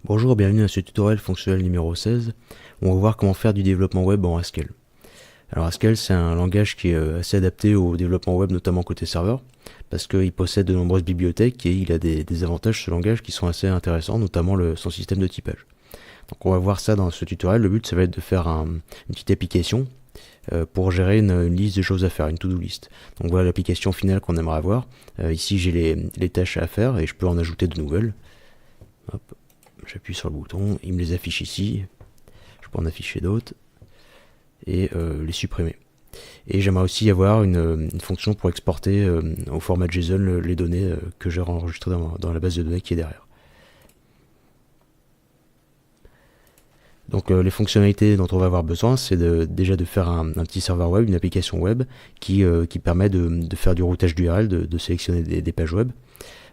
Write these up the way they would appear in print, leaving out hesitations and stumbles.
Bonjour, bienvenue à ce tutoriel fonctionnel numéro 16 où on va voir comment faire du développement web en Haskell. Alors Haskell, c'est un langage qui est assez adapté au développement web, notamment côté serveur, parce qu'il possède de nombreuses bibliothèques et il a des avantages, ce langage, qui sont assez intéressants, notamment son système de typage. Donc on va voir ça dans ce tutoriel. Le but, ça va être de faire une petite application pour gérer une liste de choses à faire, une to-do list. Donc voilà l'application finale qu'on aimerait avoir. Ici, j'ai les tâches à faire et je peux en ajouter de nouvelles. Hop. J'appuie sur le bouton, il me les affiche ici, je peux en afficher d'autres et les supprimer. Et j'aimerais aussi avoir une fonction pour exporter au format JSON les données que j'ai enregistrées dans la base de données qui est derrière. Donc les fonctionnalités dont on va avoir besoin, c'est déjà de faire un petit serveur web, une application web qui permet de faire du routage d'URL, de sélectionner des pages web.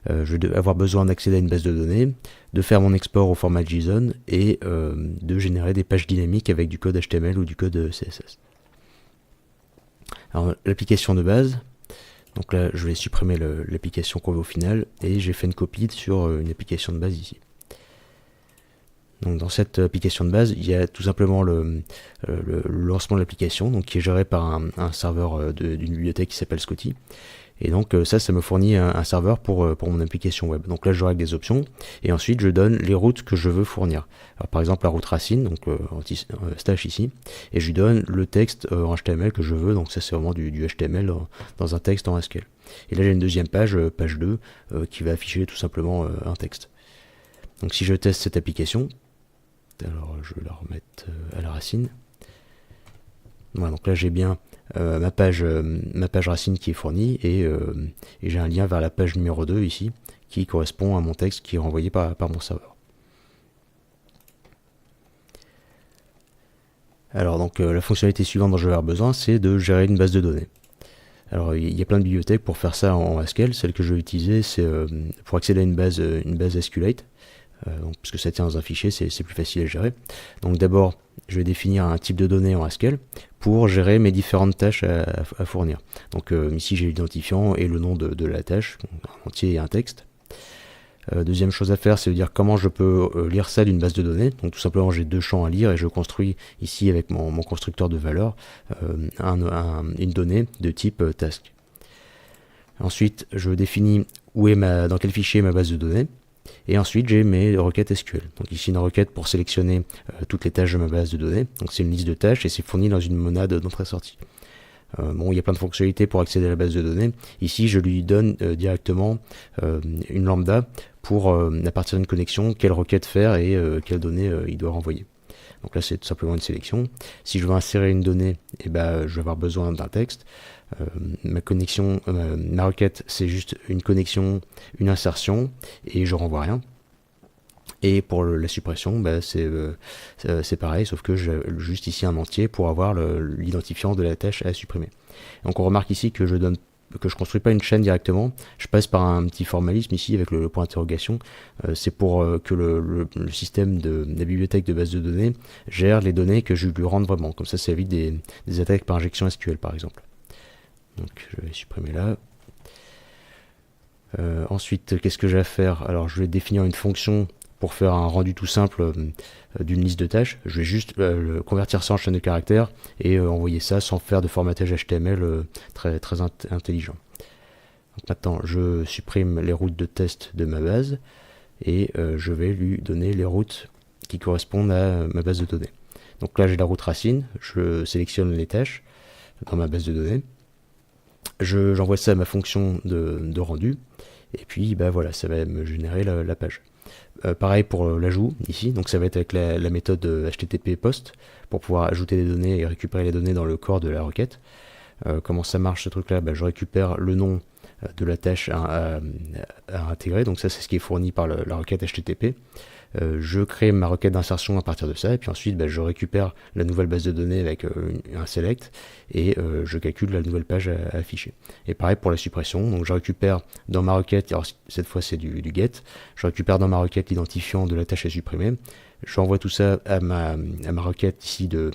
Je vais avoir besoin d'accéder à une base de données, de faire mon export au format JSON et de générer des pages dynamiques avec du code HTML ou du code CSS. Alors l'application de base, donc là je vais supprimer l'application qu'on veut au final et j'ai fait une copie sur une application de base ici. Donc dans cette application de base, il y a tout simplement le lancement de l'application, donc qui est géré par un serveur d'une bibliothèque qui s'appelle Scotty. Et donc ça me fournit un serveur pour mon application web. Donc là je règle des options et ensuite je donne les routes que je veux fournir. Alors par exemple la route racine, donc stash ici, et je lui donne le texte en HTML que je veux. Donc ça c'est vraiment du HTML dans un texte en Haskell. Et là j'ai une deuxième page, page 2, qui va afficher tout simplement un texte. Donc si je teste cette application, alors je vais la remettre à la racine. Voilà, donc là j'ai bien ma page racine qui est fournie et j'ai un lien vers la page numéro 2 ici qui correspond à mon texte qui est renvoyé par mon serveur. Alors donc la fonctionnalité suivante dont je vais avoir besoin, c'est de gérer une base de données. Alors il y a plein de bibliothèques pour faire ça en Haskell. Celle que je vais utiliser, c'est pour accéder à une base SQLite. Puisque ça tient dans un fichier, c'est plus facile à gérer. Donc d'abord, je vais définir un type de données en Haskell pour gérer mes différentes tâches à fournir. Donc ici j'ai l'identifiant et le nom de la tâche, un entier et un texte. Deuxième chose à faire, c'est de dire comment je peux lire ça d'une base de données. Donc tout simplement j'ai deux champs à lire et je construis ici avec mon constructeur de valeurs une donnée de type task. Ensuite je définis dans quel fichier est ma base de données. Et ensuite, j'ai mes requêtes SQL. Donc ici, une requête pour sélectionner toutes les tâches de ma base de données. Donc c'est une liste de tâches et c'est fourni dans une monade d'entrée-sortie. Bon, il y a plein de fonctionnalités pour accéder à la base de données. Ici, je lui donne directement une lambda pour, à partir d'une connexion, quelle requête faire et quelles données il doit renvoyer. Donc là, c'est tout simplement une sélection. Si je veux insérer une donnée, je vais avoir besoin d'un texte. Ma requête, c'est juste une connexion, une insertion, et je renvoie rien. Et pour la suppression, c'est pareil, sauf que j'ai juste ici un entier pour avoir l'identifiant de la tâche à supprimer. Donc on remarque ici que je construis pas une chaîne directement, je passe par un petit formalisme ici avec le point d'interrogation. C'est pour que le système de la bibliothèque de base de données gère les données que je lui rende vraiment. Comme ça évite des attaques par injection SQL par exemple. Donc je vais supprimer là. Ensuite, qu'est-ce que j'ai à faire? Alors je vais définir une fonction pour faire un rendu tout simple d'une liste de tâches. Je vais juste convertir ça en chaîne de caractères et envoyer ça sans faire de formatage HTML très intelligent. Donc maintenant, je supprime les routes de test de ma base et je vais lui donner les routes qui correspondent à ma base de données. Donc là, j'ai la route racine, je sélectionne les tâches dans ma base de données. J'envoie ça à ma fonction de rendu et puis voilà, ça va me générer la page. Pareil pour l'ajout ici, donc ça va être avec la méthode HTTP post pour pouvoir ajouter des données et récupérer les données dans le corps de la requête. Comment ça marche ce truc là? Je récupère le nom de la tâche à intégrer, donc ça c'est ce qui est fourni par la requête HTTP. Je crée ma requête d'insertion à partir de ça, et puis ensuite je récupère la nouvelle base de données avec un select, et je calcule la nouvelle page à afficher. Et pareil pour la suppression, donc je récupère dans ma requête, alors cette fois c'est du get, je récupère dans ma requête l'identifiant de la tâche à supprimer, j'envoie tout ça à ma requête ici de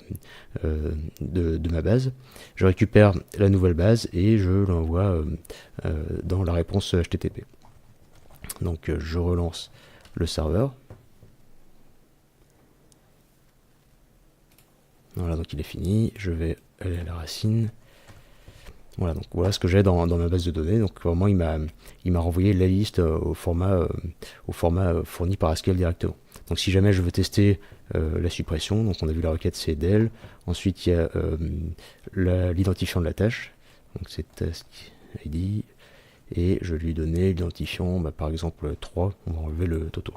ma base, je récupère la nouvelle base et je l'envoie dans la réponse HTTP. Donc je relance le serveur. Voilà, donc il est fini. Je vais aller à la racine. Voilà, donc voilà ce que j'ai dans ma base de données. Donc vraiment, il m'a renvoyé la liste au format fourni par Haskell directement. Donc si jamais je veux tester la suppression, donc on a vu la requête cdl. Ensuite, il y a l'identifiant de la tâche. Donc c'est task id. Et je lui donnais l'identifiant, par exemple 3. On va enlever le toto.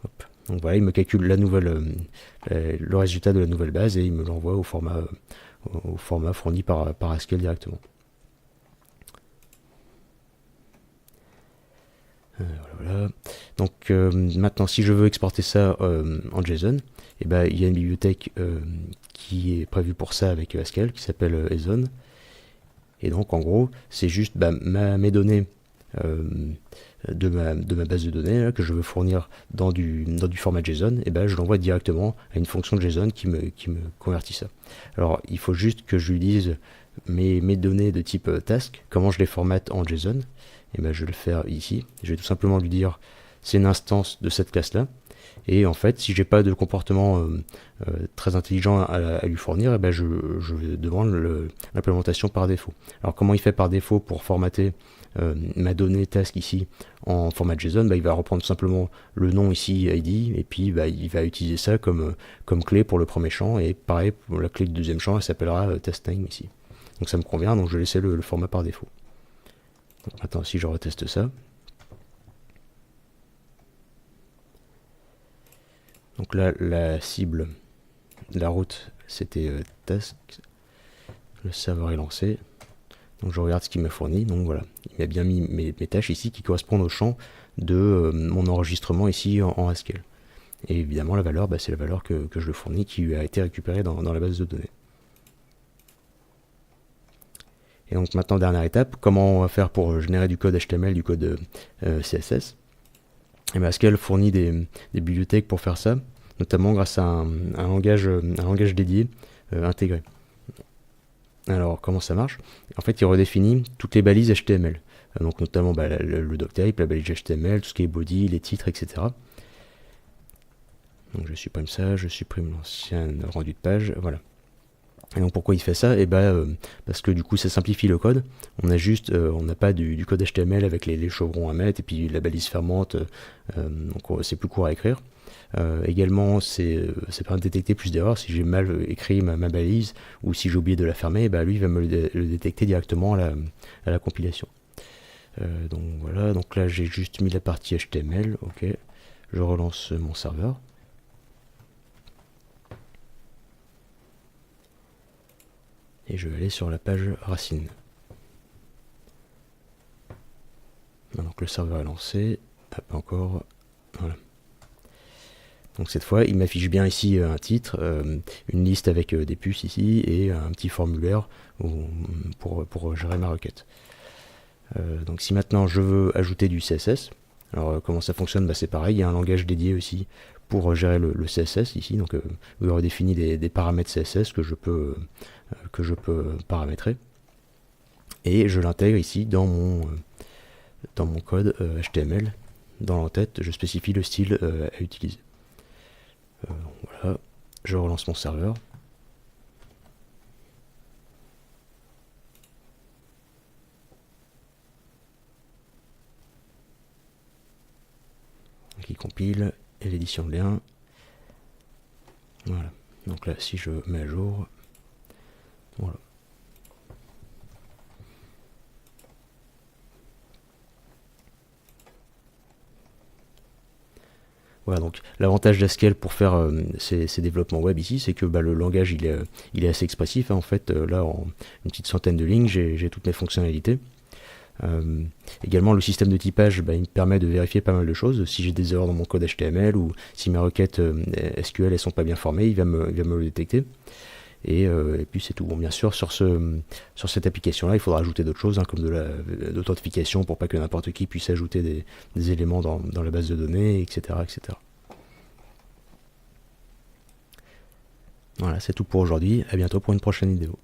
Hop. Donc voilà, il me calcule le résultat de la nouvelle base et il me l'envoie au format fourni par Haskell directement. Voilà. Donc maintenant, si je veux exporter ça en JSON, il y a une bibliothèque qui est prévue pour ça avec Haskell qui s'appelle JSON. Et donc en gros, c'est juste mes données de ma base de données là, que je veux fournir dans du format JSON, et je l'envoie directement à une fonction de JSON qui me convertit ça. Alors il faut juste que je lui dise mes données de type task, comment je les formate en JSON. Et je vais le faire ici. Je vais tout simplement lui dire c'est une instance de cette classe là. Et en fait, si j'ai pas de comportement très intelligent à lui fournir, je demande l'implémentation par défaut. Alors comment il fait par défaut pour formater ma donnée task ici en format JSON? Il va reprendre simplement le nom ici ID, et puis il va utiliser ça comme clé pour le premier champ, et pareil pour la clé du deuxième champ, elle s'appellera test name ici. Donc ça me convient, donc je vais laisser le format par défaut. Donc maintenant, si je reteste ça, donc là, la cible, la route, c'était task. Le serveur est lancé. Donc je regarde ce qu'il m'a fourni. Donc voilà, il m'a bien mis mes tâches ici qui correspondent au champ de mon enregistrement ici en Haskell. Et évidemment, la valeur, c'est la valeur que je le fournis qui a été récupérée dans la base de données. Et donc maintenant, dernière étape, comment on va faire pour générer du code HTML, du code CSS? Et Haskell fournit des bibliothèques pour faire ça, notamment grâce à un langage dédié intégré. Alors comment ça marche? En fait, il redéfinit toutes les balises HTML, donc notamment le doctype, la balise HTML, tout ce qui est body, les titres, etc. Donc je supprime ça, je supprime l'ancien rendu de page, voilà. Et donc pourquoi il fait ça? Parce que du coup ça simplifie le code. On n'a pas du code HTML avec les chevrons à mettre et puis la balise fermante, donc c'est plus court à écrire. Également, ça permet de détecter plus d'erreurs. Si j'ai mal écrit ma balise ou si j'ai oublié de la fermer, lui il va me le détecter directement à la compilation. Donc voilà, donc là j'ai juste mis la partie HTML, ok. Je relance mon serveur. Et je vais aller sur la page racine. Donc le serveur est lancé, pas encore, voilà. Donc cette fois, il m'affiche bien ici un titre, une liste avec des puces ici et un petit formulaire pour gérer ma requête. Donc si maintenant je veux ajouter du CSS, alors comment ça fonctionne? C'est pareil, il y a un langage dédié aussi pour gérer le CSS ici, donc il redéfinit des paramètres CSS que je peux paramétrer, et je l'intègre ici dans mon code HTML. Dans l'entête, je spécifie le style à utiliser. Voilà, je relance mon serveur. Donc il compile et l'édition de lien. Voilà. Donc là, si je mets à jour, voilà. Voilà, donc l'avantage d'Haskell pour faire ces développements web ici, c'est que le langage il est assez expressif, hein. En fait, là en une petite centaine de lignes, j'ai toutes mes fonctionnalités. Également, le système de typage, il me permet de vérifier pas mal de choses. Si j'ai des erreurs dans mon code HTML ou si mes requêtes SQL elles sont pas bien formées, il va me le détecter. Et puis c'est tout. Bon, bien sûr, sur cette application-là, il faudra ajouter d'autres choses, hein, comme de l'authentification pour pas que n'importe qui puisse ajouter des éléments dans la base de données, etc., etc. Voilà, c'est tout pour aujourd'hui. À bientôt pour une prochaine vidéo.